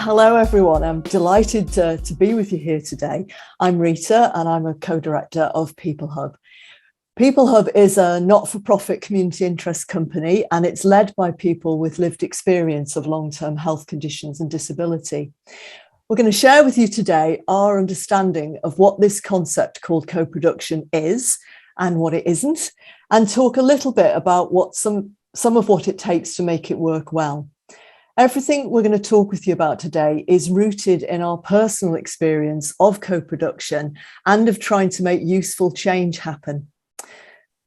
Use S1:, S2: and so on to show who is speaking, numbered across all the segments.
S1: Hello everyone, I'm delighted to be with you here today. I'm Rita and I'm a co-director of Peoplehub. Peoplehub is a not-for-profit community interest company and it's led by people with lived experience of long-term health conditions and disability. We're going to share with you today our understanding of what this concept called co-production is and what it isn't, and talk a little bit about what some of what it takes to make it work well. Everything we're going to talk with you about today is rooted in our personal experience of co-production and of trying to make useful change happen.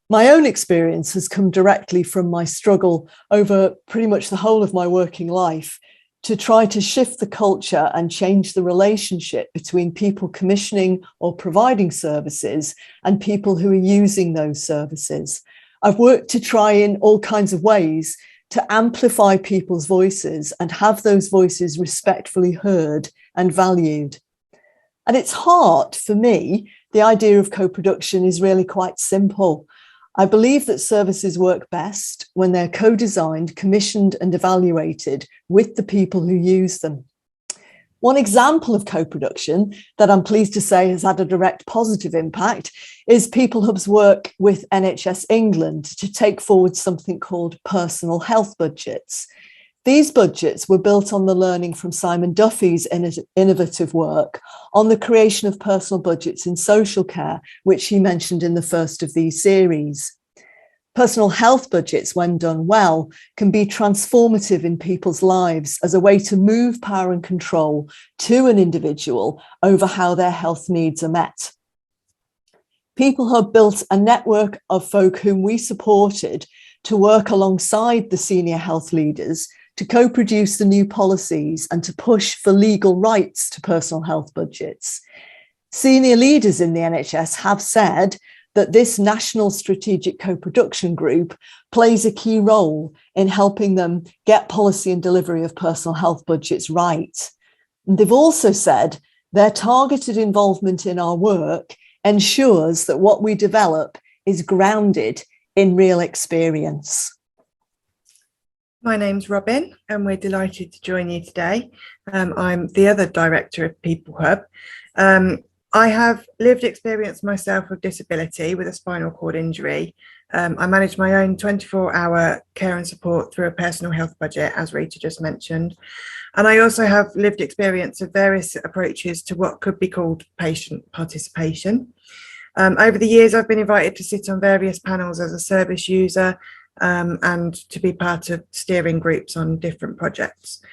S1: My own experience has come directly from my struggle over pretty much the whole of my working life to try to shift the culture and change the relationship between people commissioning or providing services and people who are using those services. I've worked to try in all kinds of ways to amplify people's voices and have those voices respectfully heard and valued. At its heart, for me, the idea of co-production is really quite simple. I believe that services work best when they're co-designed, commissioned and evaluated with the people who use them. One example of co-production that I'm pleased to say has had a direct positive impact is Peoplehub's work with NHS England to take forward something called personal health budgets. These budgets were built on the learning from Simon Duffy's innovative work on the creation of personal budgets in social care, which he mentioned in the first of these series. Personal health budgets, when done well, can be transformative in people's lives as a way to move power and control to an individual over how their health needs are met. Peoplehub built a network of folk whom we supported to work alongside the senior health leaders to co-produce the new policies and to push for legal rights to personal health budgets. Senior leaders in the NHS have said that this national strategic co-production group plays a key role in helping them get policy and delivery of personal health budgets right. And they've also said their targeted involvement in our work ensures that what we develop is grounded in real experience.
S2: My name's Robyn and we're delighted to join you today. I'm the other director of Peoplehub. I have lived experience myself of disability with a spinal cord injury. I manage my own 24-hour care and support through a personal health budget, as Rita just mentioned. And I also have lived experience of various approaches to what could be called patient participation. Over the years, I've been invited to sit on various panels as a service user and to be part of steering groups on different projects.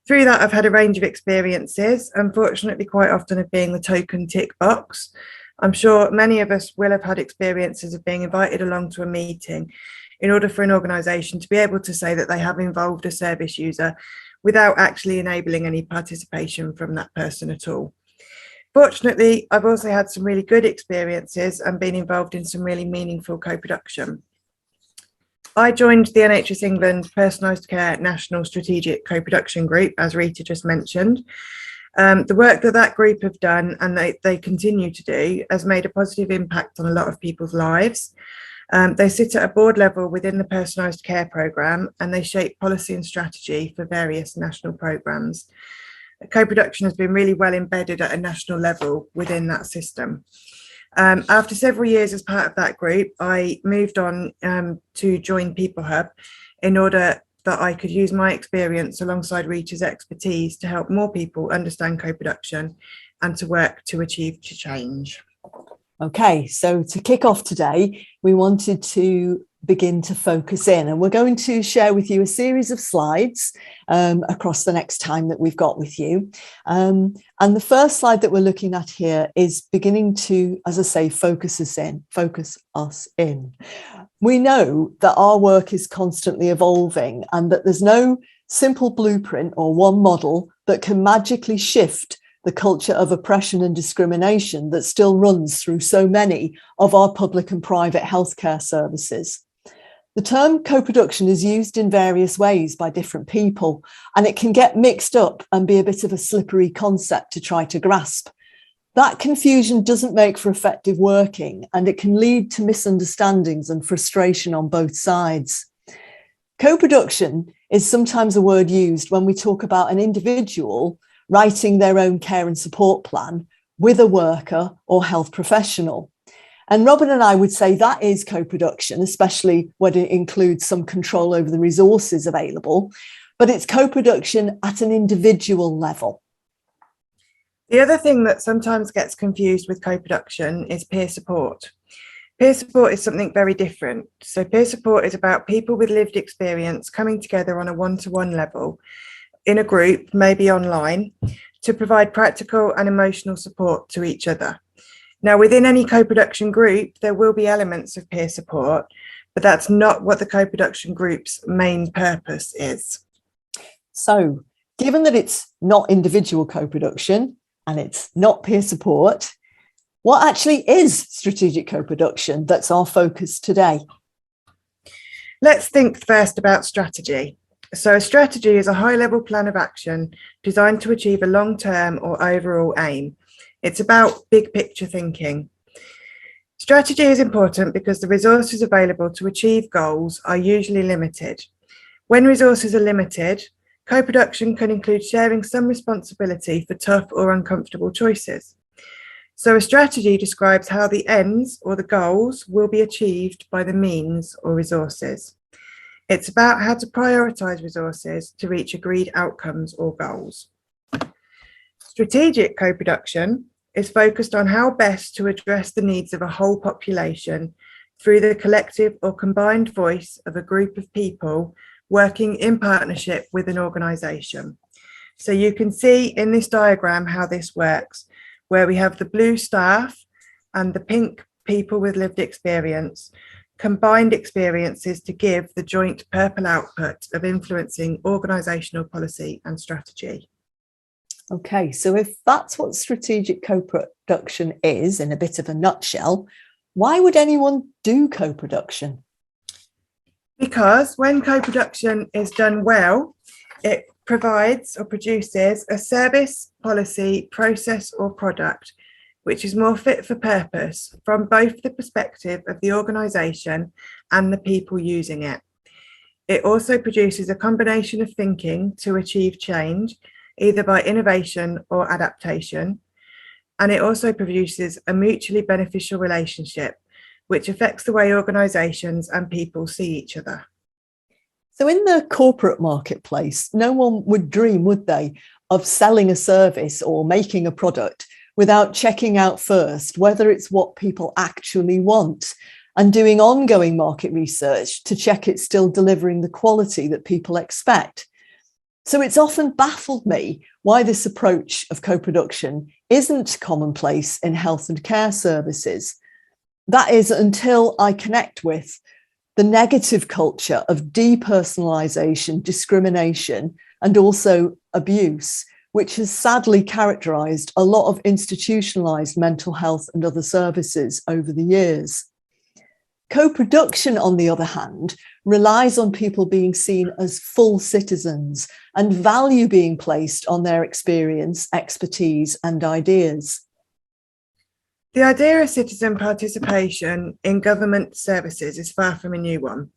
S2: Through that, I've had a range of experiences, unfortunately quite often of being the token tick box. I'm sure many of us will have had experiences of being invited along to a meeting in order for an organisation to be able to say that they have involved a service user without actually enabling any participation from that person at all. Fortunately, I've also had some really good experiences and been involved in some really meaningful co-production. I joined the NHS England Personalised Care National Strategic Co-Production Group, as Rita just mentioned. The work that group have done and they continue to do has made a positive impact on a lot of people's lives. They sit at a board level within the Personalised Care programme and they shape policy and strategy for various national programmes. Co-production has been really well embedded at a national level within that system. After several years as part of that group, I moved on to join Peoplehub in order that I could use my experience alongside Rita's expertise to help more people understand co-production and to work to achieve change.
S1: Okay, so to kick off today, we wanted to begin to focus in and we're going to share with you a series of slides across the next time that we've got with you. And the first slide that we're looking at here is beginning to, as I say, focus us in. We know that our work is constantly evolving and that there's no simple blueprint or one model that can magically shift the culture of oppression and discrimination that still runs through so many of our public and private healthcare services. The term co-production is used in various ways by different people, and it can get mixed up and be a bit of a slippery concept to try to grasp. That confusion doesn't make for effective working, and it can lead to misunderstandings and frustration on both sides. Co-production is sometimes a word used when we talk about an individual writing their own care and support plan with a worker or health professional. And Robyn and I would say that is co-production, especially when it includes some control over the resources available, but it's co-production at an individual level.
S2: The other thing that sometimes gets confused with co-production is peer support. Peer support is something very different. So peer support is about people with lived experience coming together on a one-to-one level in a group, maybe online, to provide practical and emotional support to each other. Now, within any co-production group, there will be elements of peer support, but that's not what the co-production group's main purpose is.
S1: So, given that it's not individual co-production and it's not peer support, what actually is strategic co-production that's our focus today?
S2: Let's think first about strategy. So a strategy is a high-level plan of action designed to achieve a long-term or overall aim. It's about big picture thinking. Strategy is important because the resources available to achieve goals are usually limited. When resources are limited, co-production can include sharing some responsibility for tough or uncomfortable choices. So a strategy describes how the ends or the goals will be achieved by the means or resources. It's about how to prioritise resources to reach agreed outcomes or goals. Strategic co-production is focused on how best to address the needs of a whole population through the collective or combined voice of a group of people working in partnership with an organisation. So you can see in this diagram how this works, where we have the blue staff and the pink people with lived experience, combined experiences to give the joint purple output of influencing organisational policy and strategy.
S1: Okay, so if that's what strategic co-production is in a bit of a nutshell, why would anyone do co-production?
S2: Because when co-production is done well, it provides or produces a service, policy, process or product which is more fit for purpose from both the perspective of the organisation and the people using it. It also produces a combination of thinking to achieve change, either by innovation or adaptation. And it also produces a mutually beneficial relationship, which affects the way organisations and people see each other.
S1: So in the corporate marketplace, no one would dream, would they, of selling a service or making a product without checking out first whether it's what people actually want and doing ongoing market research to check it's still delivering the quality that people expect. So it's often baffled me why this approach of co-production isn't commonplace in health and care services. That is until I connect with the negative culture of depersonalisation, discrimination, and also abuse, which has sadly characterised a lot of institutionalised mental health and other services over the years. Co-production, on the other hand, relies on people being seen as full citizens and value being placed on their experience, expertise, and ideas.
S2: The idea of citizen participation in government services is far from a new one.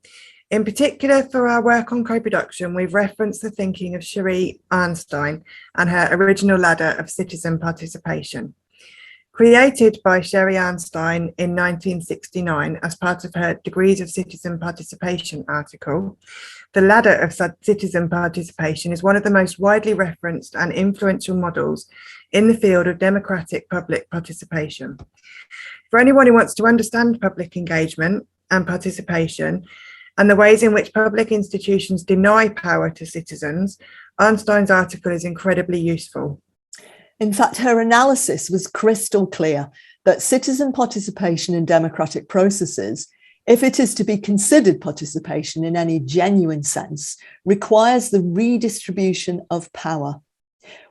S2: In particular, for our work on co-production, we've referenced the thinking of Cherie Arnstein and her original ladder of citizen participation. Created by Cherie Arnstein in 1969 as part of her Degrees of Citizen Participation article, the ladder of citizen participation is one of the most widely referenced and influential models in the field of democratic public participation. For anyone who wants to understand public engagement and participation and the ways in which public institutions deny power to citizens, Arnstein's article is incredibly useful.
S1: In fact, her analysis was crystal clear that citizen participation in democratic processes, if it is to be considered participation in any genuine sense, requires the redistribution of power.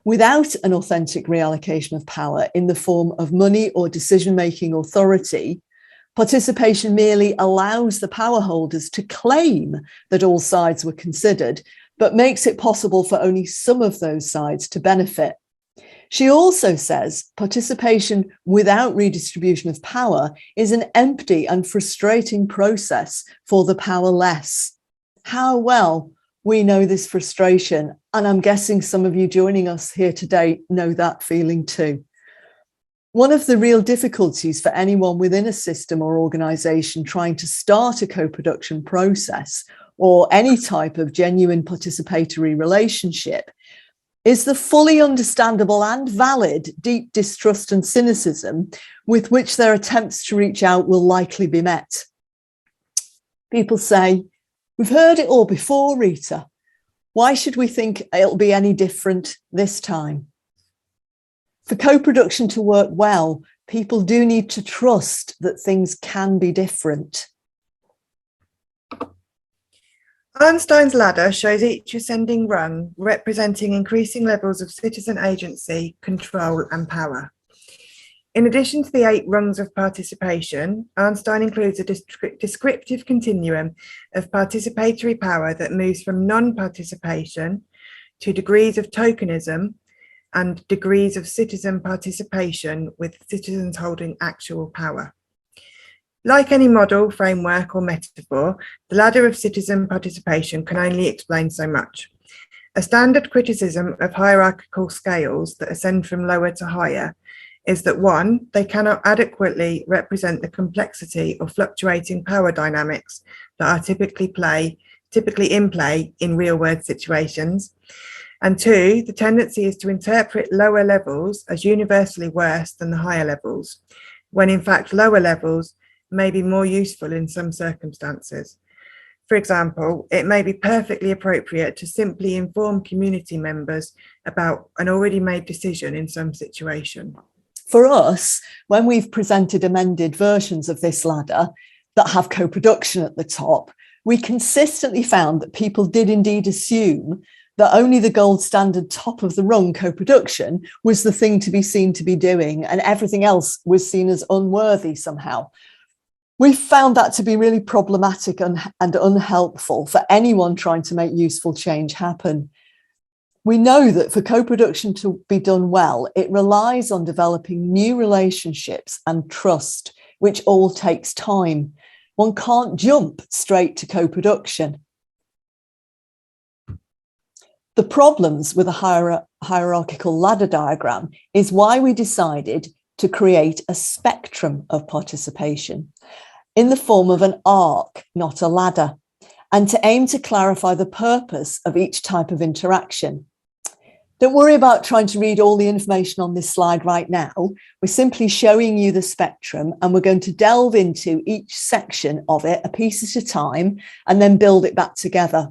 S1: Without an authentic reallocation of power in the form of money or decision-making authority, participation merely allows the power holders to claim that all sides were considered, but makes it possible for only some of those sides to benefit. She also says participation without redistribution of power is an empty and frustrating process for the powerless. How well We know this frustration, and I'm guessing some of you joining us here today know that feeling too. One of the real difficulties for anyone within a system or organisation trying to start a co-production process or any type of genuine participatory relationship is the fully understandable and valid deep distrust and cynicism with which their attempts to reach out will likely be met. People say, "We've heard it all before, Rita. Why should we think it'll be any different this time?" For co-production to work well, people do need to trust that things can be different.
S2: Einstein's ladder shows each ascending rung representing increasing levels of citizen agency, control, and power. In addition to the 8 rungs of participation, Einstein includes a descriptive continuum of participatory power that moves from non-participation to degrees of tokenism and degrees of citizen participation, with citizens holding actual power. Like any model, framework, or metaphor, the ladder of citizen participation can only explain so much. A standard criticism of hierarchical scales that ascend from lower to higher is that 1, they cannot adequately represent the complexity or fluctuating power dynamics that are typically in play in real-world situations. And 2, the tendency is to interpret lower levels as universally worse than the higher levels, when in fact lower levels may be more useful in some circumstances. For example, it may be perfectly appropriate to simply inform community members about an already made decision in some situation.
S1: For us, when we've presented amended versions of this ladder that have co-production at the top, we consistently found that people did indeed assume that only the gold standard top of the rung co-production was the thing to be seen to be doing, and everything else was seen as unworthy somehow. We found that to be really problematic and unhelpful for anyone trying to make useful change happen. We know that for co-production to be done well, it relies on developing new relationships and trust, which all takes time. One can't jump straight to co-production. The problems with a hierarchical ladder diagram is why we decided to create a spectrum of participation in the form of an arc, not a ladder, and to aim to clarify the purpose of each type of interaction. Don't worry about trying to read all the information on this slide right now. We're simply showing you the spectrum, and we're going to delve into each section of it a piece at a time and then build it back together.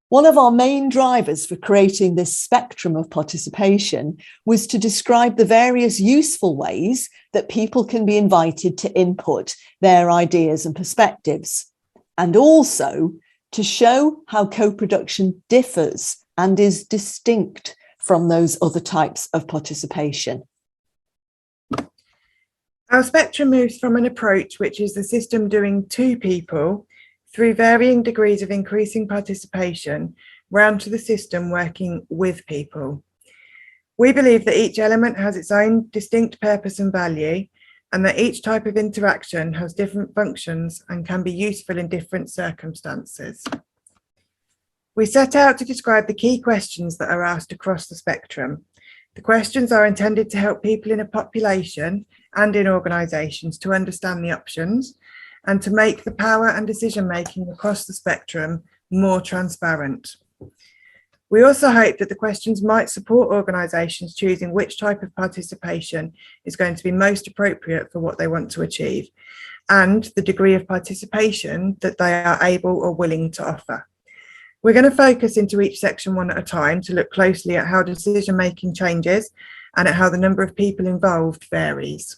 S1: One of our main drivers for creating this spectrum of participation was to describe the various useful ways that people can be invited to input their ideas and perspectives, and also to show how co-production differs and is distinct from those other types of participation.
S2: Our spectrum moves from an approach which is the system doing to people through varying degrees of increasing participation round to the system working with people. We believe that each element has its own distinct purpose and value, and that each type of interaction has different functions and can be useful in different circumstances. We set out to describe the key questions that are asked across the spectrum. The questions are intended to help people in a population and in organisations to understand the options and to make the power and decision-making across the spectrum more transparent. We also hope that the questions might support organisations choosing which type of participation is going to be most appropriate for what they want to achieve, and the degree of participation that they are able or willing to offer. We're going to focus into each section one at a time to look closely at how decision-making changes and at how the number of people involved varies.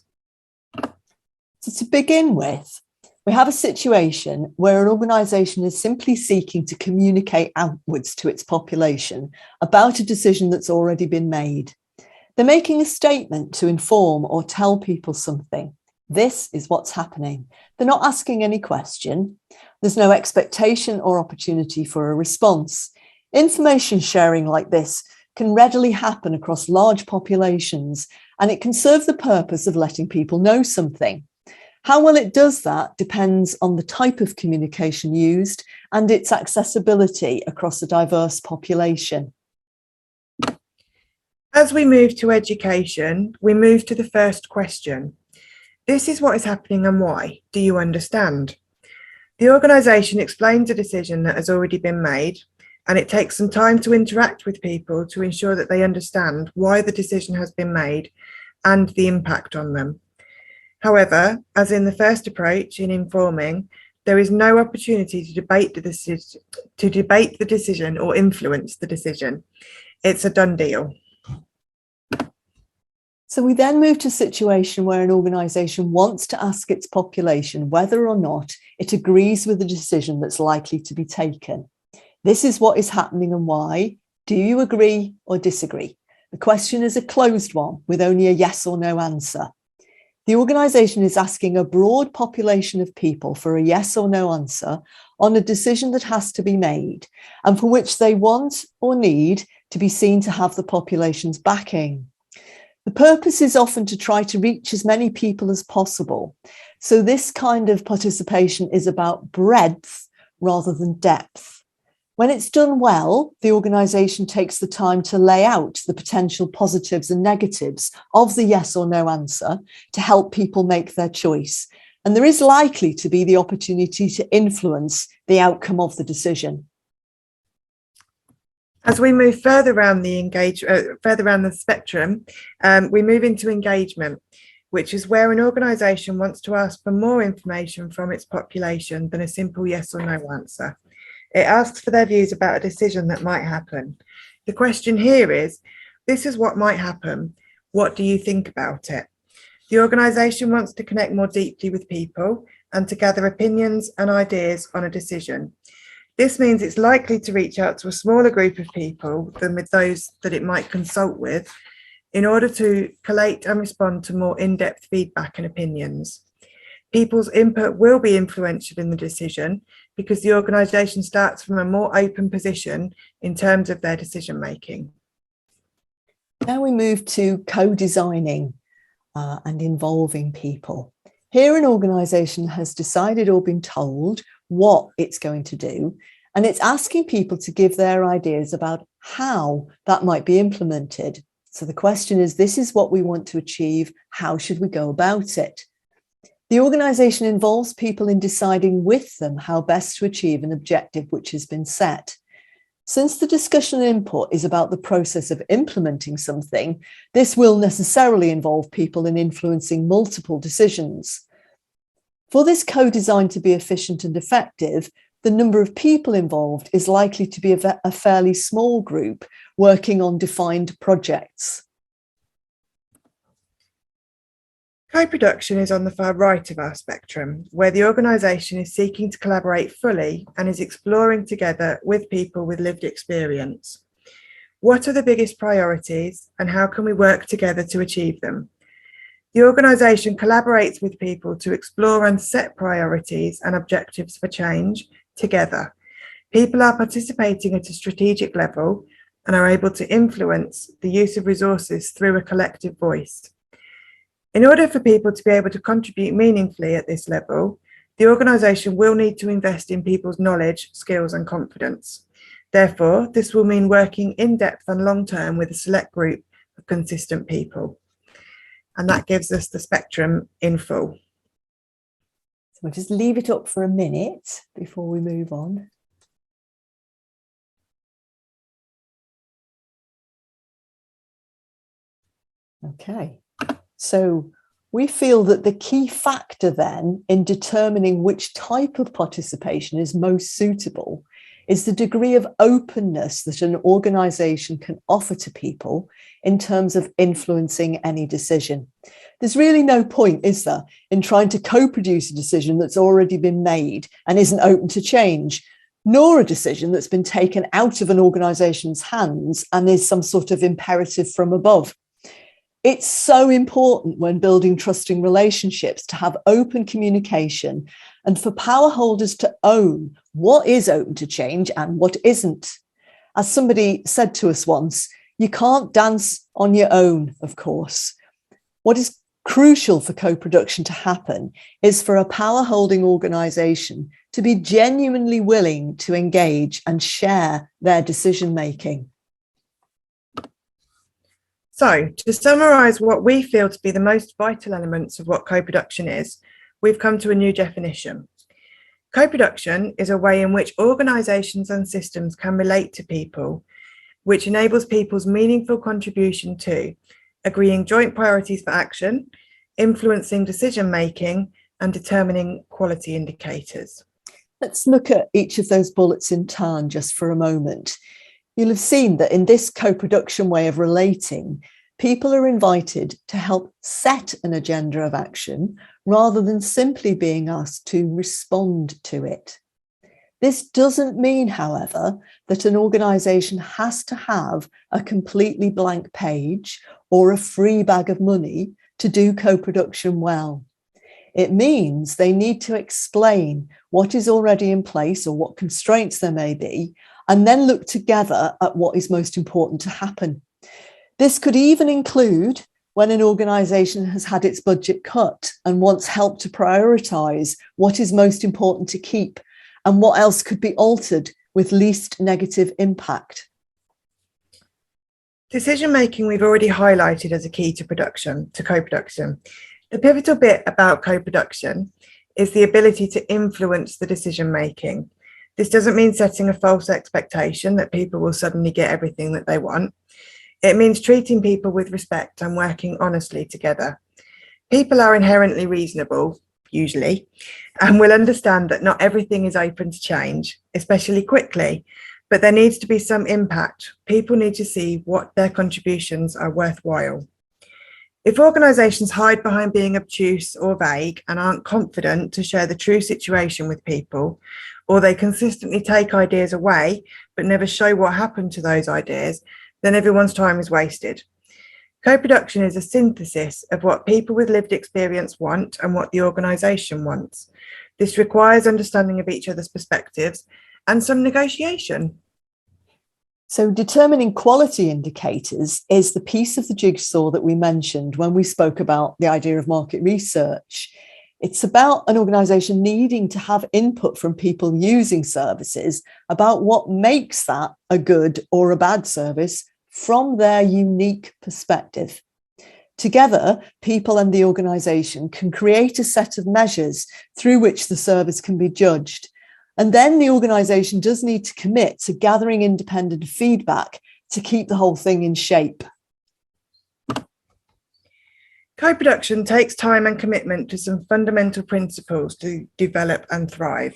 S1: So to begin with, we have a situation where an organisation is simply seeking to communicate outwards to its population about a decision that's already been made. They're making a statement to inform or tell people something. This is what's happening. They're not asking any question. There's no expectation or opportunity for a response. Information sharing like this can readily happen across large populations, and it can serve the purpose of letting people know something. How well it does that depends on the type of communication used and its accessibility across a diverse population.
S2: As we move to education, we move to the first question. This is what is happening and why. Do you understand? The organisation explains a decision that has already been made, and it takes some time to interact with people to ensure that they understand why the decision has been made and the impact on them. However, as in the first approach in informing, there is no opportunity to debate the decision or influence the decision. It's a done deal.
S1: So we then move to a situation where an organisation wants to ask its population whether or not it agrees with the decision that's likely to be taken. This is what is happening and why. Do you agree or disagree? The question is a closed one with only a yes or no answer. The organisation is asking a broad population of people for a yes or no answer on a decision that has to be made and for which they want or need to be seen to have the population's backing. The purpose is often to try to reach as many people as possible. So this kind of participation is about breadth rather than depth. When it's done well, the organisation takes the time to lay out the potential positives and negatives of the yes or no answer to help people make their choice. And there is likely to be the opportunity to influence the outcome of the decision.
S2: As we move further around the spectrum, we move into engagement, which is where an organisation wants to ask for more information from its population than a simple yes or no answer. It asks for their views about a decision that might happen. The question here is, this is what might happen. What do you think about it? The organisation wants to connect more deeply with people and to gather opinions and ideas on a decision. This means it's likely to reach out to a smaller group of people than with those that it might consult with in order to collate and respond to more in-depth feedback and opinions. People's input will be influential in the decision because the organisation starts from a more open position in terms of their decision making.
S1: Now we move to co-designing and involving people. Here an organisation has decided or been told what it's going to do, and it's asking people to give their ideas about how that might be implemented. So the question is, this is what we want to achieve. How should we go about it? The organisation involves people in deciding with them how best to achieve an objective which has been set. Since the discussion and input is about the process of implementing something, this will necessarily involve people in influencing multiple decisions. For this co-design to be efficient and effective, the number of people involved is likely to be a fairly small group working on defined projects.
S2: Co-production is on the far right of our spectrum, where the organisation is seeking to collaborate fully and is exploring together with people with lived experience. What are the biggest priorities and how can we work together to achieve them? The organisation collaborates with people to explore and set priorities and objectives for change together. People are participating at a strategic level and are able to influence the use of resources through a collective voice. In order for people to be able to contribute meaningfully at this level, the organisation will need to invest in people's knowledge, skills and confidence. Therefore, this will mean working in depth and long term with a select group of consistent people. And that gives us the spectrum in full.
S1: So we'll just leave it up for a minute before we move on. Okay. So we feel that the key factor then in determining which type of participation is most suitable is the degree of openness that an organisation can offer to people in terms of influencing any decision. There's really no point, is there, in trying to co-produce a decision that's already been made and isn't open to change, nor a decision that's been taken out of an organisation's hands and is some sort of imperative from above. It's so important when building trusting relationships to have open communication and for power holders to own what is open to change and what isn't. As somebody said to us once, you can't dance on your own, of course. What is Crucial for co-production to happen is for a power-holding organisation to be genuinely willing to engage and share their decision-making.
S2: So, to summarise what we feel to be the most vital elements of what co-production is, we've come to a new definition. Co-production is a way in which organisations and systems can relate to people, which enables people's meaningful contribution to agreeing joint priorities for action, influencing decision-making, and determining quality indicators.
S1: Let's look at each of those bullets in turn just for a moment. You'll have seen that in this co-production way of relating, people are invited to help set an agenda of action rather than simply being asked to respond to it. This doesn't mean, however, that an organisation has to have a completely blank page or a free bag of money to do co-production well. It means they need to explain what is already in place or what constraints there may be, and then look together at what is most important to happen. This could even include when an organisation has had its budget cut and wants help to prioritise what is most important to keep and what else could be altered with least negative impact.
S2: Decision-making we've already highlighted as a key to co-production. The pivotal bit about co-production is the ability to influence the decision-making. This doesn't mean setting a false expectation that people will suddenly get everything that they want. It means treating people with respect and working honestly together. People are inherently reasonable, usually, and will understand that not everything is open to change, especially quickly, but there needs to be some impact. People need to see what their contributions are worthwhile. If organisations hide behind being obtuse or vague and aren't confident to share the true situation with people, or they consistently take ideas away but never show what happened to those ideas, then everyone's time is wasted. Co-production is a synthesis of what people with lived experience want and what the organisation wants. This requires understanding of each other's perspectives and some negotiation.
S1: So determining quality indicators is the piece of the jigsaw that we mentioned when we spoke about the idea of market research. It's about an organisation needing to have input from people using services about what makes that a good or a bad service from their unique perspective. Together, people and the organisation can create a set of measures through which the service can be judged. And then the organisation does need to commit to gathering independent feedback to keep the whole thing in shape.
S2: Co-production takes time and commitment to some fundamental principles to develop and thrive.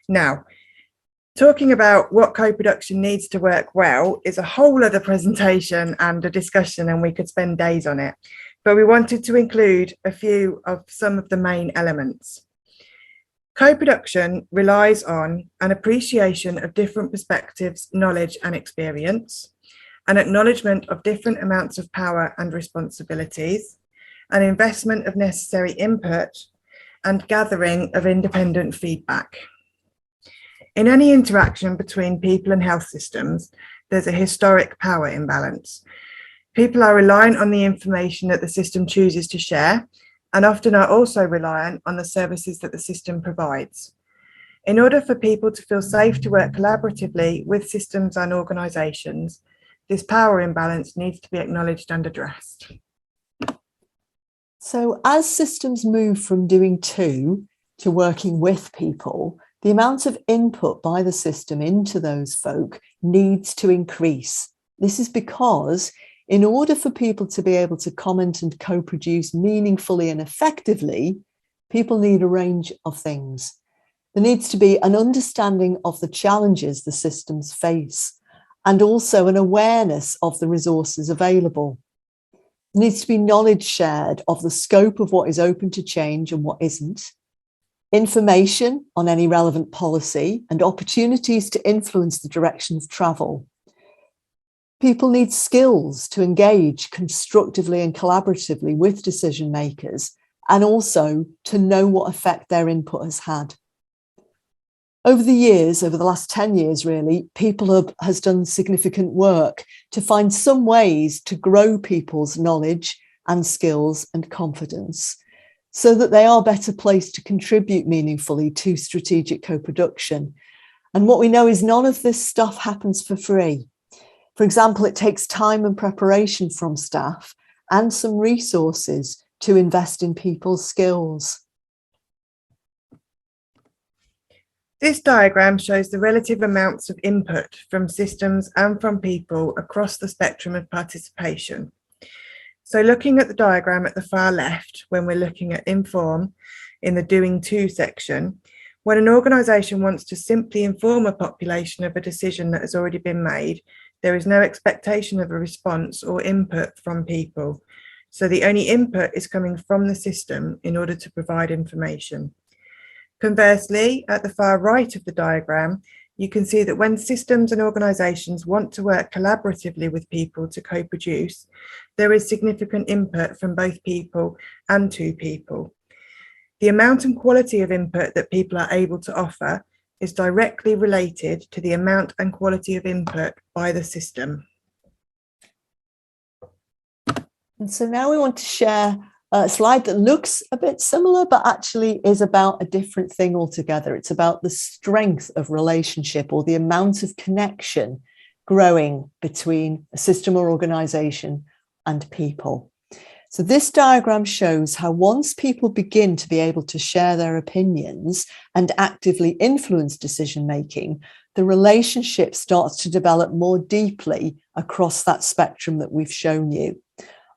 S2: Now, talking about what co-production needs to work well is a whole other presentation and a discussion, and we could spend days on it. But we wanted to include a few of some of the main elements. Co-production relies on an appreciation of different perspectives, knowledge and experience, an acknowledgement of different amounts of power and responsibilities, an investment of necessary input, and gathering of independent feedback. In any interaction between people and health systems, there's a historic power imbalance. People are reliant on the information that the system chooses to share, and often are also reliant on the services that the system provides. In order for people to feel safe to work collaboratively with systems and organisations, this power imbalance needs to be acknowledged and addressed.
S1: So as systems move from doing to working with people, the amount of input by the system into those folk needs to increase. This is because in order for people to be able to comment and co-produce meaningfully and effectively, people need a range of things. There needs to be an understanding of the challenges the systems face and also an awareness of the resources available. There needs to be knowledge shared of the scope of what is open to change and what isn't, information on any relevant policy and opportunities to influence the direction of travel. People need skills to engage constructively and collaboratively with decision makers and also to know what effect their input has had. Over the last 10 years really, Peoplehub has done significant work to find some ways to grow people's knowledge and skills and confidence, so that they are better placed to contribute meaningfully to strategic co-production. And what we know is none of this stuff happens for free. For example, it takes time and preparation from staff and some resources to invest in people's skills.
S2: This diagram shows the relative amounts of input from systems and from people across the spectrum of participation. So looking at the diagram at the far left, when we're looking at inform in the doing to section, when an organisation wants to simply inform a population of a decision that has already been made, there is no expectation of a response or input from people. So the only input is coming from the system in order to provide information. Conversely, at the far right of the diagram, you can see that when systems and organisations want to work collaboratively with people to co-produce, there is significant input from both people and to people. The amount and quality of input that people are able to offer is directly related to the amount and quality of input by the system.
S1: And so now we want to share a slide that looks a bit similar, but actually is about a different thing altogether. It's about the strength of relationship, or the amount of connection growing between a system or organisation and people. So this diagram shows how once people begin to be able to share their opinions and actively influence decision making, the relationship starts to develop more deeply across that spectrum that we've shown you.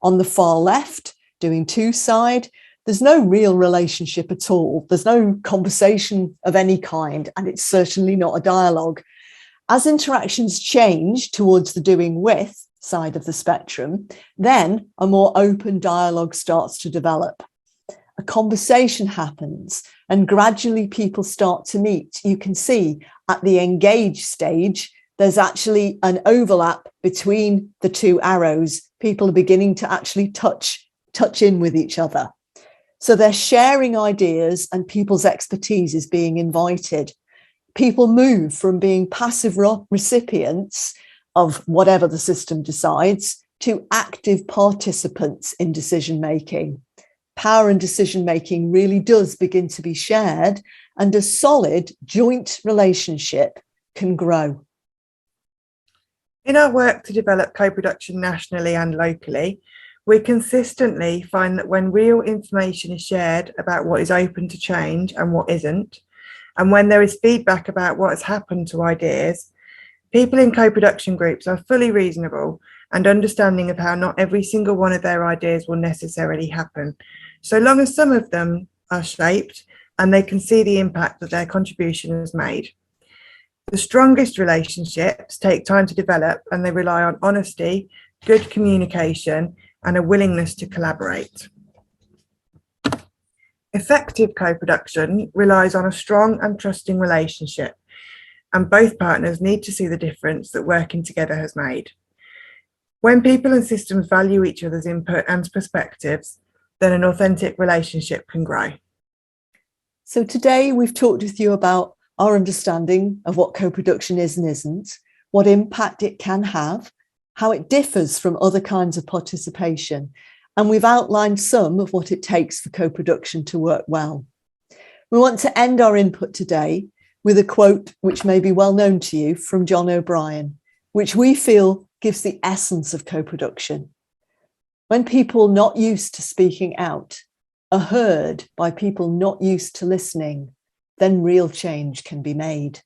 S1: On the far left, doing to side, there's no real relationship at all. There's no conversation of any kind, and it's certainly not a dialogue. As interactions change towards the doing with side of the spectrum, then a more open dialogue starts to develop. A conversation happens and gradually people start to meet. You can see at the engage stage, there's actually an overlap between the two arrows. People are beginning to actually touch in with each other. So they're sharing ideas and people's expertise is being invited. People move from being passive recipients of whatever the system decides to active participants in decision making. Power and decision making really does begin to be shared, and a solid joint relationship can grow.
S2: In our work to develop co-production nationally and locally, we consistently find that when real information is shared about what is open to change and what isn't, and when there is feedback about what has happened to ideas, people in co-production groups are fully reasonable and understanding of how not every single one of their ideas will necessarily happen, so long as some of them are shaped and they can see the impact that their contribution has made. The strongest relationships take time to develop, and they rely on honesty, good communication, and a willingness to collaborate. Effective co-production relies on a strong and trusting relationship, and both partners need to see the difference that working together has made. When people and systems value each other's input and perspectives, then an authentic relationship can grow.
S1: So today we've talked with you about our understanding of what co-production is and isn't, what impact it can have, how it differs from other kinds of participation, and we've outlined some of what it takes for co-production to work well. We want to end our input today with a quote which may be well known to you from John O'Brien, which we feel gives the essence of co-production. When people not used to speaking out are heard by people not used to listening, then real change can be made.